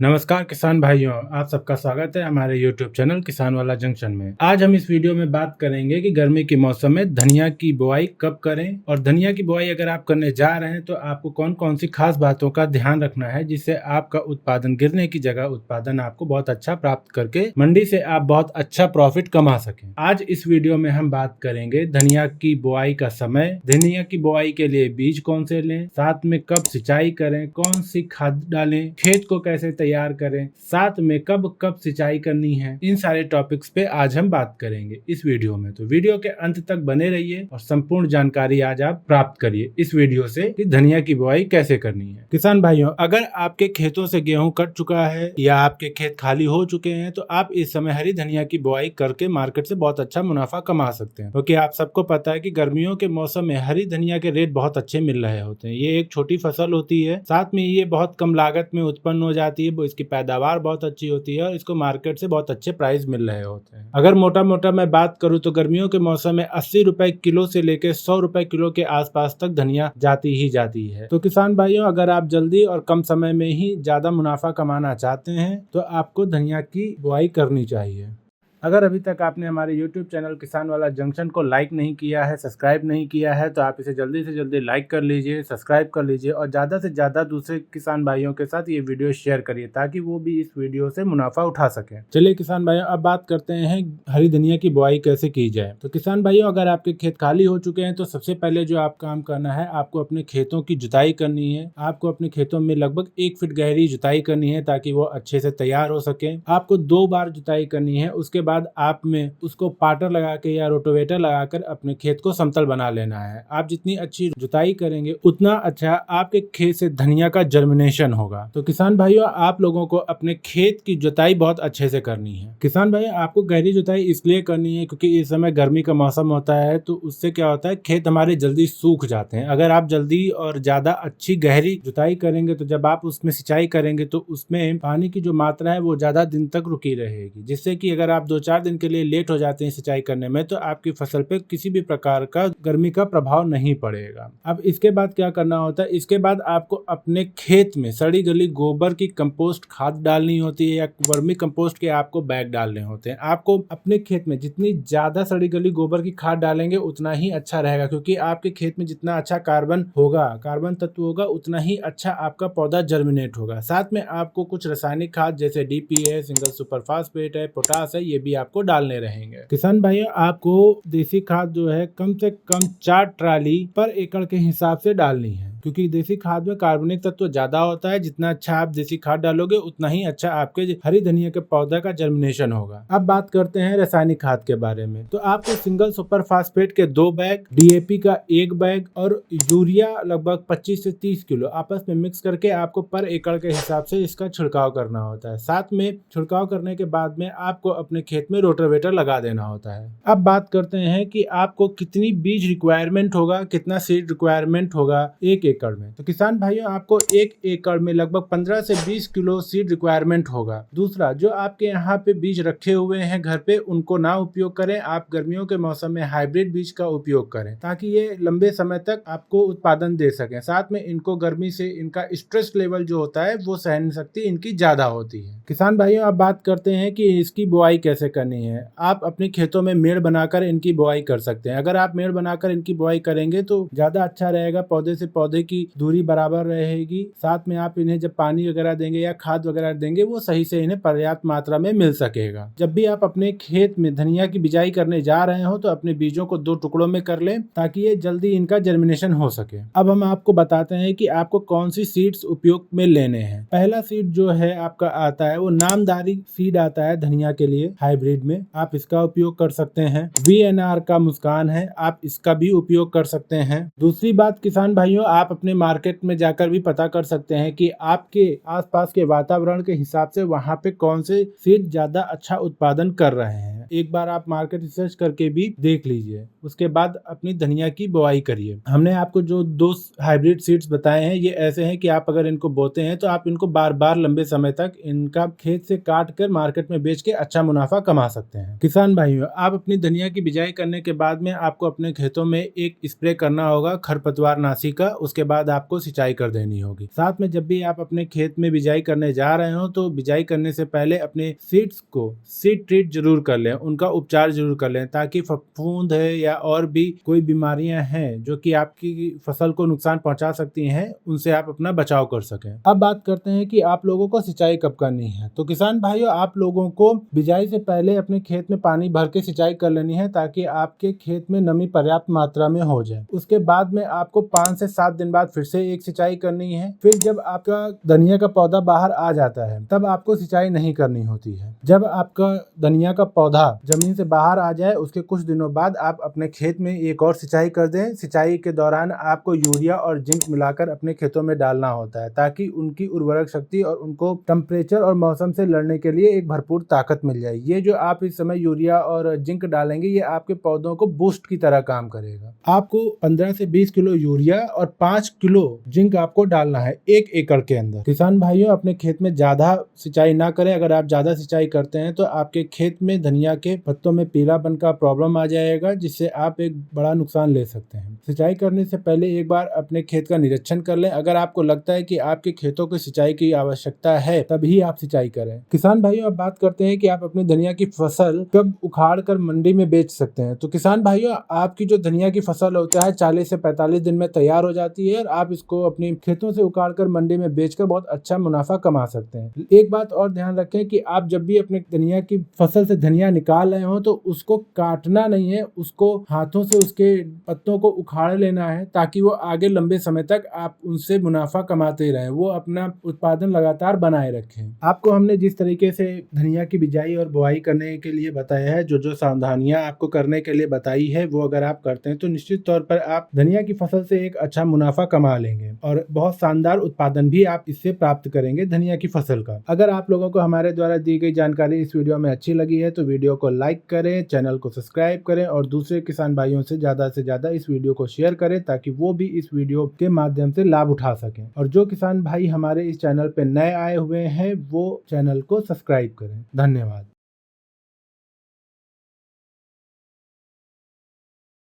नमस्कार किसान भाइयों, आप सबका स्वागत है हमारे YouTube चैनल किसान वाला जंक्शन में। आज हम इस वीडियो में बात करेंगे कि गर्मी के मौसम में धनिया की बुआई कब करें और धनिया की बुआई अगर आप करने जा रहे हैं तो आपको कौन कौन सी खास बातों का ध्यान रखना है जिससे आपका उत्पादन गिरने की जगह उत्पादन आपको बहुत अच्छा प्राप्त करके मंडी से आप बहुत अच्छा प्रॉफिट कमा सकें। आज इस वीडियो में हम बात करेंगे धनिया की बुआई का समय, धनिया की बुआई के लिए बीज कौन से लें, साथ में कब सिंचाई करें, कौन सी खाद डालें, खेत को कैसे तैयार करें, साथ में कब कब सिंचाई करनी है। इन सारे टॉपिक्स पे आज हम बात करेंगे इस वीडियो में। तो वीडियो के अंत तक बने रहिए और संपूर्ण जानकारी आज आप प्राप्त करिए इस वीडियो से कि धनिया की बुआई कैसे करनी है। किसान भाइयों, अगर आपके खेतों से गेहूं कट चुका है या आपके खेत खाली हो चुके हैं तो आप इस समय हरी धनिया की बुआई करके मार्केट से बहुत अच्छा मुनाफा कमा सकते हैं, क्योंकि आप सबको पता है कि गर्मियों के मौसम में हरी धनिया के रेट बहुत अच्छे मिल रहे होते हैं। ये एक छोटी फसल होती है, साथ में ये बहुत कम लागत में उत्पन्न हो जाती है, इसकी पैदावार बहुत अच्छी होती है और इसको मार्केट से बहुत अच्छे प्राइस मिल रहे होते हैं। अगर मोटा मोटा मैं बात करूं तो गर्मियों के मौसम में 80 रुपए किलो से लेकर 100 रुपए किलो के आसपास तक धनिया जाती ही जाती है। तो किसान भाइयों, अगर आप जल्दी और कम समय में ही ज्यादा मुनाफा कमाना चाहते हैं तो आपको धनिया की बुआई करनी चाहिए। अगर अभी तक आपने हमारे YouTube चैनल किसान वाला जंक्शन को लाइक नहीं किया है, सब्सक्राइब नहीं किया है, तो आप इसे जल्दी से जल्दी लाइक कर लीजिए, सब्सक्राइब कर लीजिए और ज़्यादा से ज़्यादा दूसरे किसान भाइयों के साथ ये वीडियो शेयर करिए ताकि वो भी इस वीडियो से मुनाफा उठा सकें। चलिए किसान भाइयों, अब बात करते हैं हरी धनिया की बुआई कैसे की जाए। तो किसान भाइयों, अगर आपके खेत खाली हो चुके हैं तो सबसे पहले जो आप काम करना है, आपको अपने खेतों की जुताई करनी है। आपको अपने खेतों में लगभग 1 फीट गहरी जुताई करनी है ताकि वो अच्छे से तैयार हो सके। आपको 2 बार जुताई करनी है, उसके बाद आप में उसको पाटर लगा के या रोटोवेटर लगाकर अपने खेत को समतल बना लेना है। आप जितनी अच्छी जुताई करेंगे उतना अच्छा आपके खेत से धनिया का जर्मिनेशन होगा। तो किसान भाइयों, आप लोगों को अपने खेत की जुताई बहुत अच्छे से करनी है। किसान भाइयों, आपको गहरी जुताई इसलिए करनी है क्योंकि इस समय गर्मी का मौसम होता है, तो उससे क्या होता है, खेत हमारे जल्दी सूख जाते हैं। अगर आप जल्दी और ज्यादा अच्छी गहरी जुताई करेंगे तो जब आप उसमें सिंचाई करेंगे तो उसमें पानी की जो मात्रा है वो ज्यादा दिन तक रुकी रहेगी, जिससे कि अगर आप 2-4 दिन के लिए लेट हो जाते हैं सिंचाई करने में तो आपकी फसल पे किसी भी प्रकार का गर्मी का प्रभाव नहीं पड़ेगा। अब इसके बाद क्या करना होता है, इसके बाद आपको अपने खेत में सड़ी गली गोबर की कंपोस्ट खाद डालनी होती है या वर्मी कंपोस्ट के आपको बैग डालने होते हैं। आपको अपने खेत में जितनी ज्यादा सड़ी गली गोबर की खाद डालेंगे उतना ही अच्छा रहेगा, क्योंकि आपके खेत में जितना अच्छा कार्बन तत्व होगा उतना ही अच्छा आपका पौधा जर्मिनेट होगा। साथ में आपको कुछ रासायनिक खाद जैसे DP है, सिंगल सुपर फास्फेट है, पोटास है, ये भी आपको डालने रहेंगे। किसान भाइयों, आपको देसी खाद जो है कम से कम 4 ट्राली पर एकड़ के हिसाब से डालनी है, क्योंकि देसी खाद में कार्बनिक तत्व ज्यादा होता है। जितना अच्छा आप देसी खाद डालोगे उतना ही अच्छा आपके हरी धनिया के पौधा का जर्मिनेशन होगा। अब बात करते हैं रासायनिक खाद के बारे में। तो आपको सिंगल सुपर फास्फेट के 2 बैग, DAP का 1 बैग और यूरिया लगभग 25 से 30 किलो आपस में मिक्स करके आपको पर एकड़ के हिसाब से इसका छिड़काव करना होता है। साथ में छिड़काव करने के बाद में आपको अपने खेत में रोटावेटर लगा देना होता है। अब बात करते हैं कि आपको कितनी बीज रिक्वायरमेंट होगा, कितना सीड रिक्वायरमेंट होगा 1 एकड़ में। तो किसान भाइयों, आपको 1 एकड़ में लगभग 15 से 20 किलो सीड रिक्वायरमेंट होगा। दूसरा, जो आपके यहाँ पे बीज रखे हुए हैं घर पे उनको ना उपयोग करें। आप गर्मियों के मौसम में हाइब्रिड बीज का उपयोग करें ताकि ये लंबे समय तक आपको उत्पादन दे सके। साथ में इनको गर्मी से इनका स्ट्रेस लेवल जो होता है वो सहन शक्ति इनकी ज्यादा होती है। किसान भाइयों, अब बात करते हैं कि इसकी बुआई कैसे करनी है। आप अपने खेतों में मेड़ बनाकर इनकी बुआई कर सकते हैं। अगर आप मेड़ बनाकर इनकी बुआई करेंगे तो ज्यादा अच्छा रहेगा, पौधे से पौधे की दूरी बराबर रहेगी। साथ में आप इन्हें जब पानी वगैरह देंगे या खाद वगैरह देंगे वो सही से इन्हें पर्याप्त मात्रा में मिल सकेगा। जब भी आप अपने खेत में धनिया की बिजाई करने जा रहे हो तो अपने बीजों को 2 टुकड़ों में कर लें ताकि ये जल्दी इनका जर्मिनेशन हो सके। अब हम आपको बताते हैं कि आपको कौन सी सीड्स उपयोग में लेने हैं। पहला सीड जो है आपका आता है वो नामदारी सीड आता है धनिया के लिए हाइब्रिड में, आप इसका उपयोग कर सकते हैं। VNR का मुस्कान है, आप इसका भी उपयोग कर सकते हैं। दूसरी बात किसान भाइयों, आप अपने मार्केट में जाकर भी पता कर सकते हैं कि आपके आसपास के वातावरण के हिसाब से वहां पे कौन से सीड ज्यादा अच्छा उत्पादन कर रहे हैं। हैं। एक बार आप मार्केट रिसर्च करके भी देख लीजिए, उसके बाद अपनी धनिया की बुआई करिए। हमने आपको जो 2 हाइब्रिड सीड्स बताए हैं ये ऐसे हैं कि आप अगर इनको बोते हैं तो आप इनको बार बार लंबे समय तक इनका खेत से काट कर मार्केट में बेच के अच्छा मुनाफा कमा सकते हैं। किसान भाइयों, आप अपनी धनिया की बिजाई करने के बाद में आपको अपने खेतों में एक स्प्रे करना होगा खरपतवार नाशी का। उसके बाद आपको सिंचाई कर देनी होगी। साथ में जब भी आप अपने खेत में बिजाई करने जा रहे हो तो बिजाई करने से पहले अपने सीड्स को सीड ट्रीट जरूर कर लें, उनका उपचार जरूर कर लें, ताकि फफूंद है या और भी कोई बीमारियां हैं जो कि आपकी फसल को नुकसान पहुंचा सकती हैं, उनसे आप अपना बचाव कर सकें। अब बात करते हैं कि आप लोगों को सिंचाई कब करनी है। तो किसान भाइयों, आप लोगों को बिजाई से पहले अपने खेत में पानी भर के सिंचाई कर लेनी है, ताकि आपके खेत में नमी पर्याप्त मात्रा में हो जाए। उसके बाद में आपको 5 से 7 दिन बाद फिर से एक सिंचाई करनी है। फिर जब आपका धनिया का पौधा बाहर आ जाता है तब आपको सिंचाई नहीं करनी होती है। जब आपका धनिया का पौधा जमीन से बाहर आ जाए उसके कुछ दिनों बाद आप अपने खेत में एक और सिंचाई कर दें। सिंचाई के दौरान आपको यूरिया और जिंक मिलाकर अपने खेतों में डालना होता है, ताकि उनकी उर्वरक शक्ति और उनको टेम्परेचर और मौसम से लड़ने के लिए एक भरपूर ताकत मिल जाए। ये जो आप इस समय यूरिया और जिंक डालेंगे ये आपके पौधों को बूस्ट की तरह काम करेगा। आपको 15 से 20 किलो यूरिया और 5 किलो जिंक आपको डालना है 1 एकड़ के अंदर। किसान भाइयों, अपने खेत में ज्यादा सिंचाई ना करें। अगर आप ज्यादा सिंचाई करते हैं तो आपके खेत में धनिया के पत्तों में पीलापन का प्रॉब्लम आ जाएगा, जिससे आप एक बड़ा नुकसान ले सकते हैं। सिंचाई करने से पहले एक बार अपने खेत का निरीक्षण कर लें। अगर आपको लगता है कि आपके खेतों को सिंचाई की आवश्यकता है तभी आप सिंचाई करें। किसान भाइयों, अब बात करते हैं कि आप अपनी धनिया की फसल कब उखाड़ कर मंडी में बेच सकते हैं। तो किसान भाइयों, आपकी जो धनिया की फसल होता है 40 से 45 दिन में तैयार हो जाती है और आप इसको अपने खेतों से उखाड़ कर मंडी में बेचकर बहुत अच्छा मुनाफा कमा सकते हैं। एक बात और ध्यान रखें कि आप जब भी अपने धनिया की फसल से धनिया निकाल रहे हो तो उसको काटना नहीं है, उसको हाथों से उसके पत्तों को उखाड़ लेना है, ताकि वो आगे लंबे समय तक आप उनसे मुनाफा कमाते रहें, वो अपना उत्पादन लगातार बनाए रखें। आपको हमने जिस तरीके से धनिया की बिजाई और बुआई करने के लिए बताया है, जो जो सावधानियां आपको करने के लिए बताई है, वो अगर आप करते हैं तो निश्चित तौर पर आप धनिया की फसल से एक अच्छा मुनाफा कमा लेंगे और बहुत शानदार उत्पादन भी आप इससे प्राप्त करेंगे धनिया की फसल का। अगर आप लोगों को हमारे द्वारा दी गई जानकारी इस वीडियो में अच्छी लगी है तो वीडियो को लाइक करें, चैनल को सब्सक्राइब करें और दूसरे किसान भाइयों से ज्यादा इस वीडियो को शेयर करें, ताकि वो भी इस वीडियो के माध्यम से लाभ उठा सकें। और जो किसान भाई हमारे इस चैनल पे नए आए हुए हैं वो चैनल को सब्सक्राइब करें। धन्यवाद।